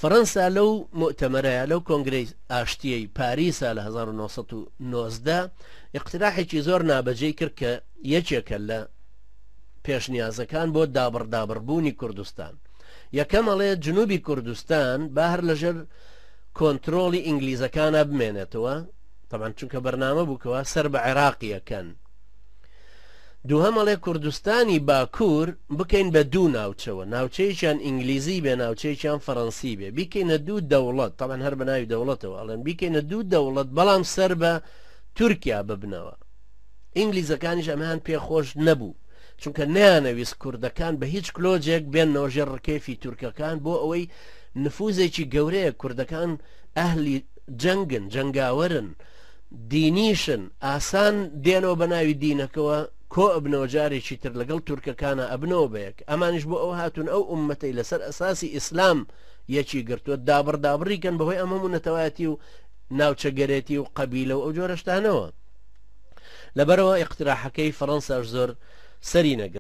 فەڕەنسا لەو مؤتەمەرەیە لەو کۆنگرەی ئاشتیەی پاریسا لە 1990 اقتراحێکی زۆر نابەجێی کرد کە یەکێکە لە پێشنیازەکان بۆ دابڕدابڕبوونی کوردستان. یەکەمەڵێ جنوبی کوردستان با هەر لەژێر کۆنتترۆڵی ئینگلیزەکانە بمێنێتەوە، طبعا چونکە بەرنامە بووکەوە سەر بە عێراقیەکەن. دووهەمەڵێ کوردستانی باکوور بکەین بە دوو ناوچەوە، ناوچەیەکیان ئینگلیزی بێ ناوچەیەکیان فەڕەنسی بێ، بیکەینە دوو دەوڵەت، طبعا هەر بە ناوی دەوڵەتەوە ئەڵێن بیکەینە دوو دەوڵەت، بەڵام سەر بە تورکیا ببنەوە. ئینگلیزەکانیش ئەمەیان پێخۆش نەبوو، چونکە نیانەویست کوردەکان بە هیچ کلۆجێک بێنەوە ژێر ڕکێفی تورکەکان، بۆ ئەوەی نفوزێکی گەورەیە. کوردەکان ئەهلی جەنگن، جەنگاوەرن، دینیشن، ئاسان دێنەوە بە ناوی دینەکەوە کۆ ئەبنەوە جارێکی تر لەگەڵ تورکەکانە ئەبنەوە بەیەک. ئەمانش بۆ ئەو هاتون ئەو ئومەتەی لەسەر ئەساسی ئیسلام یەکی گرتووە دابڕدابڕیکەن بەهۆی ئەمە نەتەوایەتی و ناوچەگەرێتی و قەبیلە و ئەو جۆرەشتانەوە. لەبەرەوە ئیقتراحەکەی فەڕەنساش زۆر سەری نەگرت.